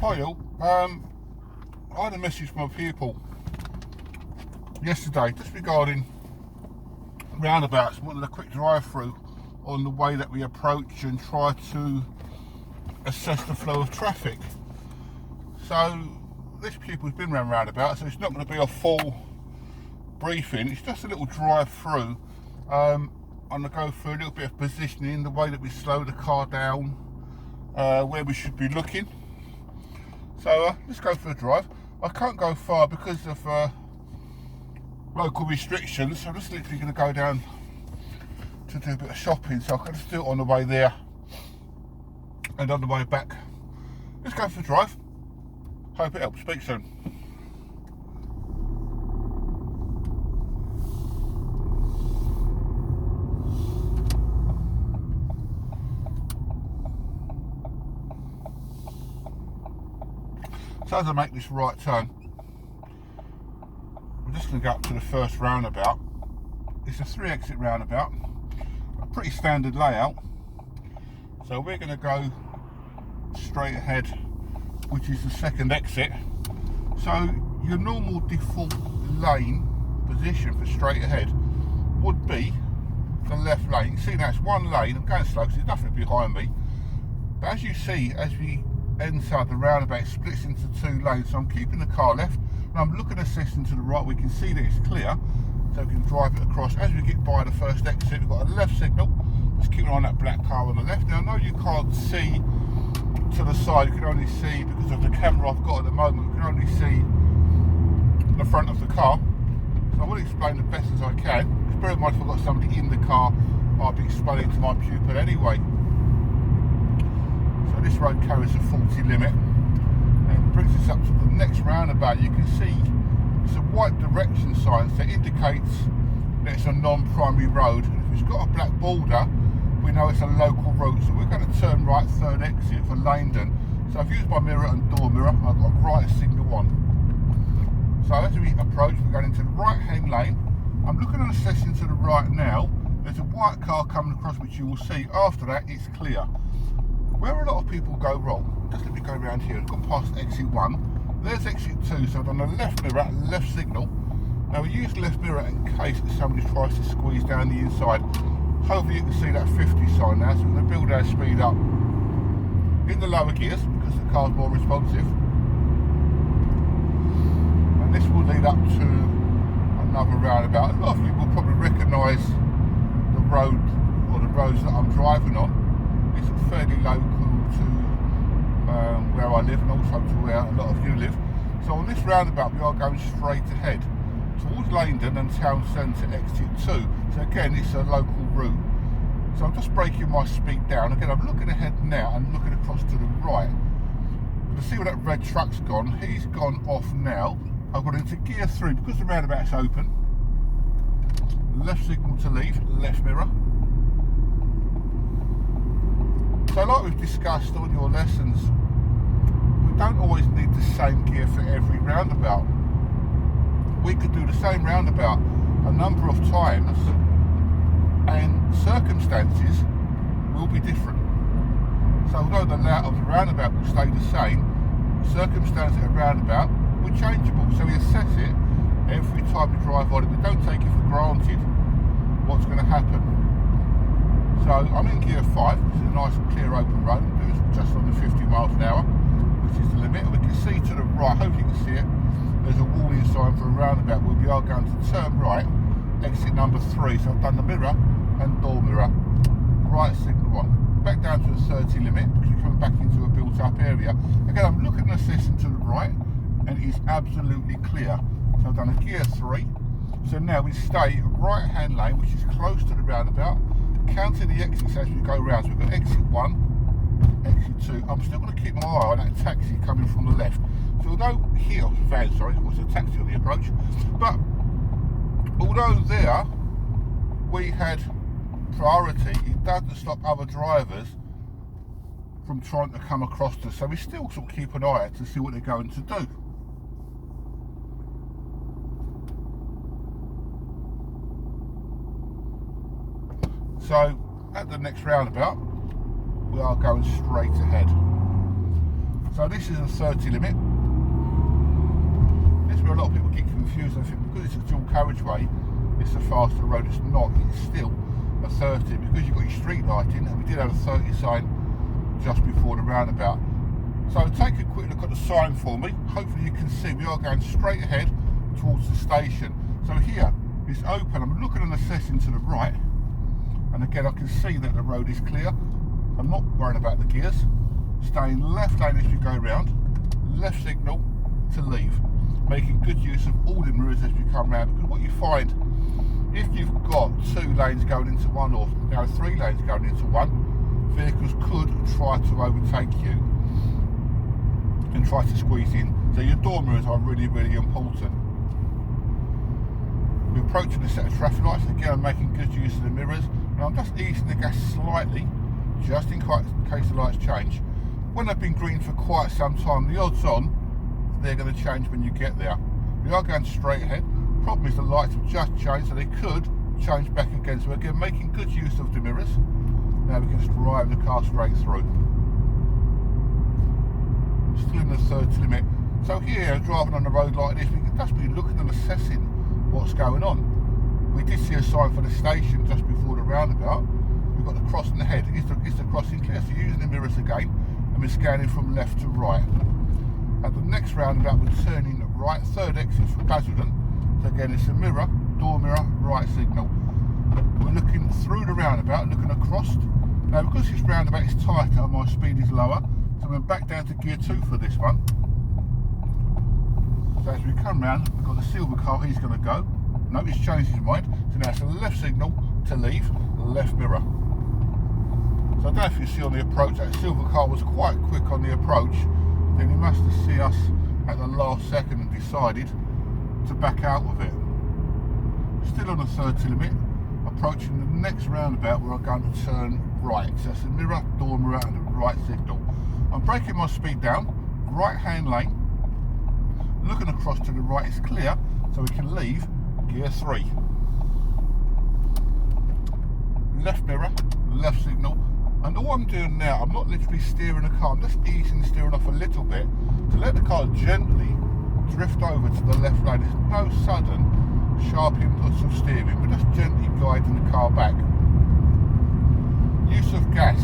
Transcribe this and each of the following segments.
Hi all. I had a message from a pupil yesterday just regarding roundabouts, wanting a quick drive through on the way that we approach and try to assess the flow of traffic. So this pupil's been around roundabouts, so it's not going to be a full briefing, it's just a little drive through. I'm going to go through a little bit of positioning, the way that we slow the car down, where we should be looking. So let's go for a drive. I can't go far because of local restrictions, so I'm just literally going to go down to do a bit of shopping, so I can just do it on the way there and on the way back. Let's go for a drive. Hope it helps. Speak soon. So as I make this right turn, we're just going to go up to the first roundabout. It's a 3-exit roundabout, a pretty standard layout. So we're going to go straight ahead, which is the second exit. So your normal default lane position for straight ahead would be the left lane. You see that's one lane. I'm going slow because there's nothing behind me. But as you see, as we enter the roundabout, it splits into two lanes, so I'm keeping the car left and I'm looking assessing to the right. We can see that it's clear, so we can drive it across. As we get by the first exit, we've got a left signal. Just keep an eye on that black car on the left. Now I know you can't see to the side, you can only see, because of the camera I've got at the moment, you can only see the front of the car, so I will explain the best as I can, because bear in mind if I've got somebody in the car, I'll be explaining to my pupil anyway. So this road carries a 40 limit and brings us up to the next roundabout. You can see it's a white direction sign, so it indicates that it's a non-primary road, and if it's got a black border we know it's a local route. So we're going to turn right, third exit for Langdon. So I've used my mirror and door mirror, I've got right signal on. So as we approach, we're going into the right hand lane. I'm looking and assessing to the right now. There's a white car coming across, which you will see. After that it's clear. Where a lot of people go wrong, just let me go around here. I've gone past exit 1, there's exit 2, so I've done the left mirror, left signal. Now we use left mirror in case somebody tries to squeeze down the inside. Hopefully you can see that 50 sign now, so we're going to build our speed up in the lower gears because the car's more responsive. And this will lead up to another roundabout. A lot of you will probably recognise the road or the roads that I'm driving on. It's fairly local to where I live and also to where a lot of you live. So on this roundabout we are going straight ahead towards Langdon and Town Centre exit 2. So again it's a local route. So I'm just breaking my speed down. Again I'm looking ahead now and looking across to the right. You can see where that red truck's gone. He's gone off now. I've got into gear 3 because the roundabout's open. Left signal to leave, left mirror. So like we've discussed on your lessons, we don't always need the same gear for every roundabout. We could do the same roundabout a number of times and circumstances will be different. So although the layout of the roundabout will stay the same, circumstances at a roundabout will be changeable. So we assess it every time we drive on it. We don't take it for granted what's going to happen. So I'm in gear 5, which is a nice clear open road, just under 50 miles an hour, which is the limit. And we can see to the right, hope you can see it, there's a warning sign for a roundabout where we are going to turn right, exit number 3. So I've done the mirror and door mirror, right signal on. Back down to the 30 limit because you're coming back into a built up area. Again, I'm looking and assessing to the right and it is absolutely clear. So I've done a gear 3. So now we stay right hand lane, which is close to the roundabout, counting the exits as we go round. So we've got exit 1, exit 2. I'm still going to keep my eye on that taxi coming from the left. So although here, van, sorry, was a taxi on the approach, but although there we had priority, it doesn't stop other drivers from trying to come across to us. So we still sort of keep an eye out to see what they're going to do. So at the next roundabout we are going straight ahead. So this is a 30 limit. This is where a lot of people get confused and think because it's a dual carriageway, it's a faster road. It's not, it's still a 30 because you've got your street lighting, and we did have a 30 sign just before the roundabout. So take a quick look at the sign for me. Hopefully you can see we are going straight ahead towards the station. So here it's open. I'm looking and assessing to the right, and again I can see that the road is clear. I'm not worrying about the gears. Staying left lane as we go round, left signal to leave. Making good use of all the mirrors as we come round, because what you find, if you've got 2 lanes going into one, or 3 lanes going into one, vehicles could try to overtake you and try to squeeze in. So your door mirrors are really, really important. We're approaching a set of traffic lights. Again, I'm making good use of the mirrors, and I'm just easing the gas slightly, just in case the lights change. When they've been green for quite some time, the odds on they're going to change when you get there. We are going straight ahead. Problem is the lights have just changed, so they could change back again. So again, making good use of the mirrors. Now we can just drive the car straight through. Still in the 30 limit. So here, driving on the road like this, we can just be looking and assessing what's going on. We did see a sign for the station just before the roundabout. We've got the crossing ahead. Is the crossing clear? So using the mirrors again, and we're scanning from left to right. At the next roundabout, we're turning right, third exit from Basildon. So again, it's a mirror, door mirror, right signal. We're looking through the roundabout, looking across. Now, because this roundabout is tighter, my speed is lower. So we're back down to gear 2 for this one. So as we come round, we've got the silver car, he's going to go. No, he's changed his mind. So now it's a left signal to leave, left mirror. So I don't know if you see on the approach, that silver car was quite quick on the approach. Then he must have seen us at the last second and decided to back out of it. Still on the 30 limit, approaching the next roundabout where I'm going to turn right. So that's a mirror, door mirror and a right signal. I'm breaking my speed down, right hand lane, looking across to the right is clear, so we can leave gear 3. Left mirror, left signal. And all I'm doing now, I'm not literally steering the car, I'm just easing the steering off a little bit to let the car gently drift over to the left lane. There's no sudden sharp inputs of steering, we're just gently guiding the car back. Use of gas,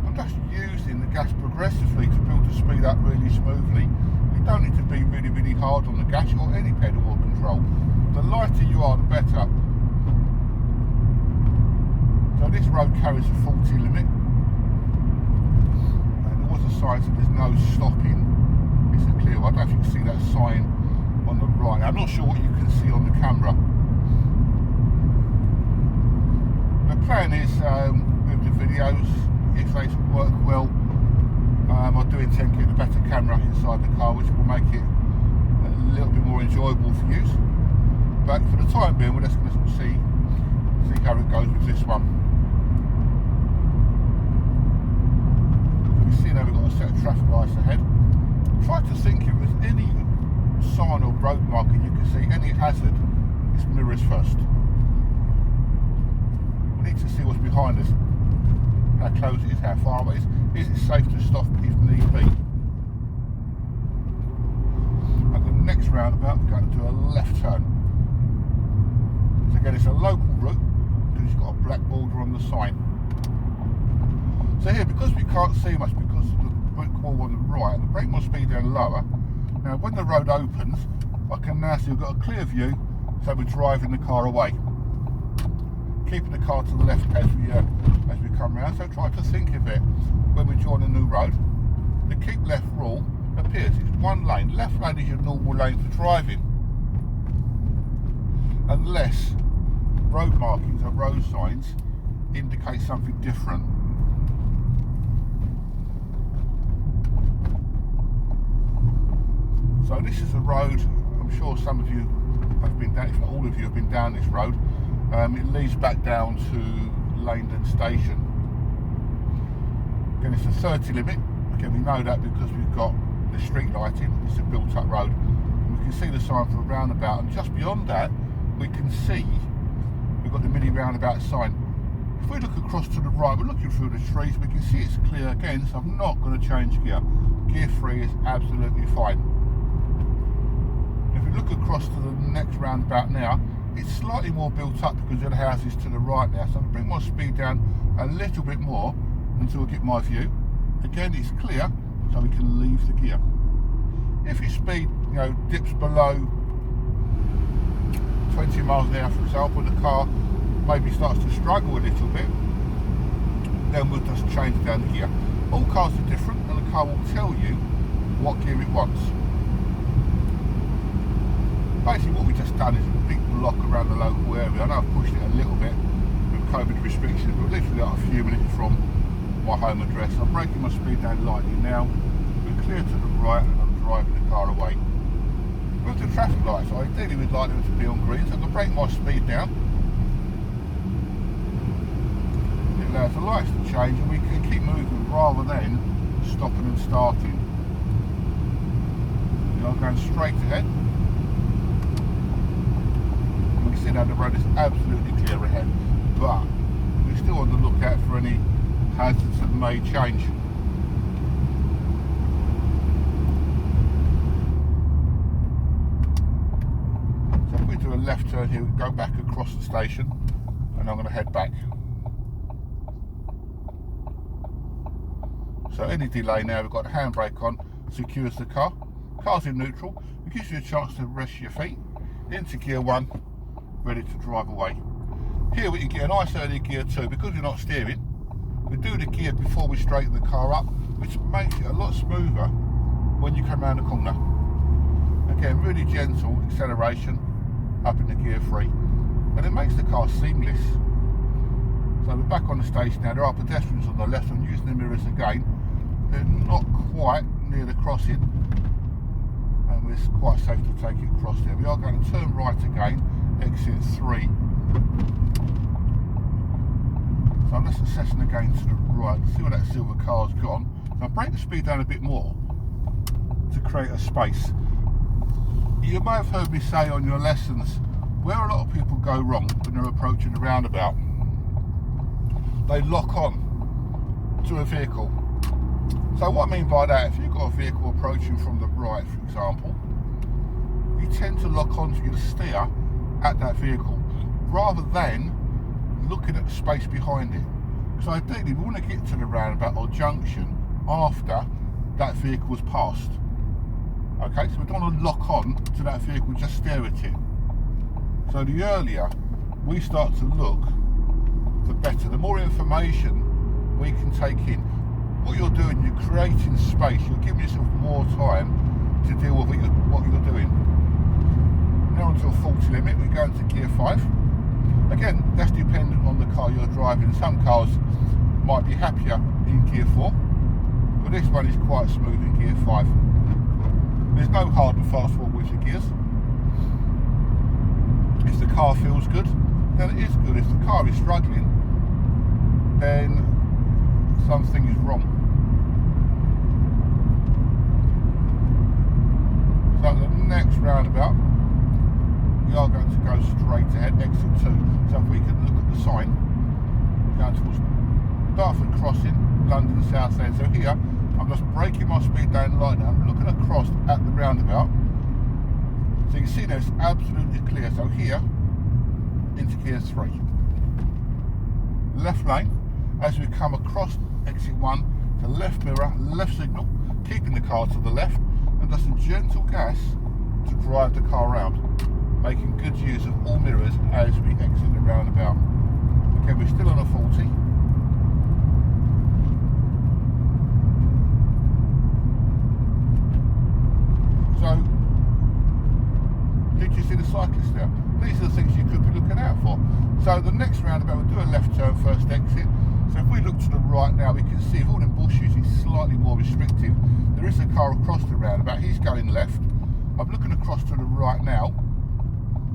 I'm just using the gas progressively to build the speed up really smoothly. You don't need to be really, really hard on the gas or any pedal or control. The lighter you are, the better. So this road carries a 40 limit. A sign so there's no stopping. It's a clear one. I don't know if you can see that sign on the right. I'm not sure what you can see on the camera. The plan is with the videos, if they work well, I do intend to get a better camera inside the car, which will make it a little bit more enjoyable for use. But for the time being, we're just going to see how it goes with this one. See now we've got a set of traffic lights ahead. Try to think if there's any sign or road marking you can see, any hazard, it's mirrors first. We need to see what's behind us, how close it is, how far away it is it safe to stop if need be. At the next roundabout we're going to do a left turn. So again, it's a local route because it's got a black border on the sign. So here, because we can't see much because of the brick wall on the right, I'm bring my speed down lower. Now when the road opens, I can now see we've got a clear view, so we're driving the car away. Keeping the car to the left as we come round, so try to think of it when we join a new road. The keep left rule appears, it's one lane. Left lane is your normal lane for driving. Unless road markings or road signs indicate something different. So this is a road, I'm sure some of you have been down, if not all of you have been down this road. It leads back down to Langdon Station. Again, it's a 30 limit. Again, we know that because we've got the street lighting, it's a built up road. And we can see the sign for a roundabout, and just beyond that, we can see we've got the mini roundabout sign. If we look across to the right, we're looking through the trees, we can see it's clear again, so I'm not going to change gear. gear 3 is absolutely fine. If we look across to the next roundabout now, it's slightly more built up because of the houses to the right now. So I'm going to bring my speed down a little bit more until I get my view. Again, it's clear, so we can leave the gear. If your speed, dips below 20 miles an hour, for example, the car maybe starts to struggle a little bit, then we'll just change down the gear. All cars are different, and the car will tell you what gear it wants. Basically what we've just done is a big block around the local area. I know I've pushed it a little bit with COVID restrictions, but literally like a few minutes from my home address. I'm breaking my speed down lightly now. We're clear to the right and I'm driving the car away. With the traffic lights, ideally we'd like them to be on green, so I'm going to break my speed down. It allows the lights to change and we can keep moving rather than stopping and starting. I'm going straight ahead. We see now the road is absolutely clear ahead, but we're still on the lookout for any hazards that may change. So if we do a left turn here, we go back across the station, and I'm going to head back. So any delay now, we've got the handbrake on, secures the car. Car's in neutral, it gives you a chance to rest your feet. Into gear 1, ready to drive away. Here we can get a nice early gear 2, because we're not steering. We do the gear before we straighten the car up, which makes it a lot smoother when you come around the corner. Again, really gentle acceleration up in the gear 3, and it makes the car seamless. So we're back on the station now. There are pedestrians on the left. I'm using the mirrors again. They're not quite near the crossing, and it's quite safe to take it across there. We are going to turn right again, exit 3. So I'm just assessing again to the right, see where that silver car's gone. So I'll break the speed down a bit more to create a space. You may have heard me say on your lessons, where a lot of people go wrong when they're approaching a roundabout, they lock on to a vehicle. So what I mean by that, if you've got a vehicle approaching from the right, for example, you tend to lock onto your steer at that vehicle rather than looking at the space behind it. So ideally we want to get to the roundabout or junction after that vehicle has passed. Okay, so we don't want to lock on to that vehicle, just stare at it. So the earlier we start to look, the better. The more information we can take in. What you're doing, you're creating space, you're giving yourself more time to deal with what you're doing. Now onto a 40 limit, we go into gear 5. Again, that's dependent on the car you're driving. Some cars might be happier in gear 4, but this one is quite smooth in gear 5. There's no hard and fast rule with the gears. If the car feels good, then it is good. If the car is struggling, then something is wrong. So the next roundabout, we are going to go straight ahead, exit 2. So if we can look at the sign, we're going towards Dartford Crossing, London South End. So here, I'm just breaking my speed down lightly. I'm looking across at the roundabout. So you can see now it's absolutely clear. So here, into gear 3. Left lane, as we come across exit 1, to left mirror, left signal, keeping the car to the left, and just a gentle gas to drive the car around, making good use of all mirrors as we exit the roundabout. Okay, we're still on a 40. So, did you see the cyclist there? These are the things you could be looking out for. So the next roundabout, we'll do a left turn first exit. So if we look to the right now, we can see if all the bushes is slightly more restrictive. There is a car across the roundabout, he's going left. I'm looking across to the right now.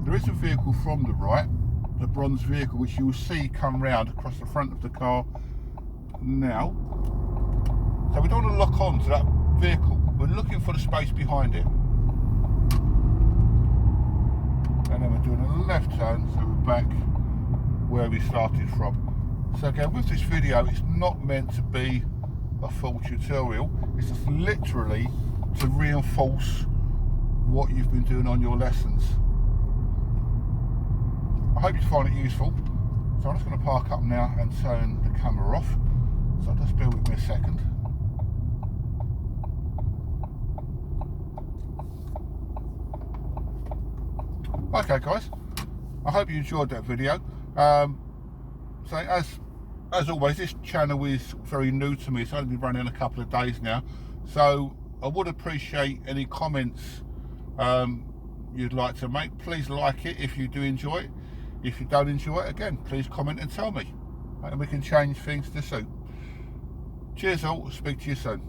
There is a vehicle from the right, a bronze vehicle, which you will see come round across the front of the car now. So we don't want to lock on to that vehicle. We're looking for the space behind it. And then we're doing a left turn, so we're back where we started from. So again, with this video, it's not meant to be a full tutorial. It's just literally to reinforce what you've been doing on your lessons. I hope you find it useful. So I'm just going to park up now and turn the camera off. So just bear with me a second. Okay guys, I hope you enjoyed that video. So as always, this channel is very new to me. It's only been running a couple of days now, so I would appreciate any comments you'd like to make. Please like it if you do enjoy it. If you don't enjoy it, again, please comment and tell me, and we can change things to suit. Cheers all, speak to you soon.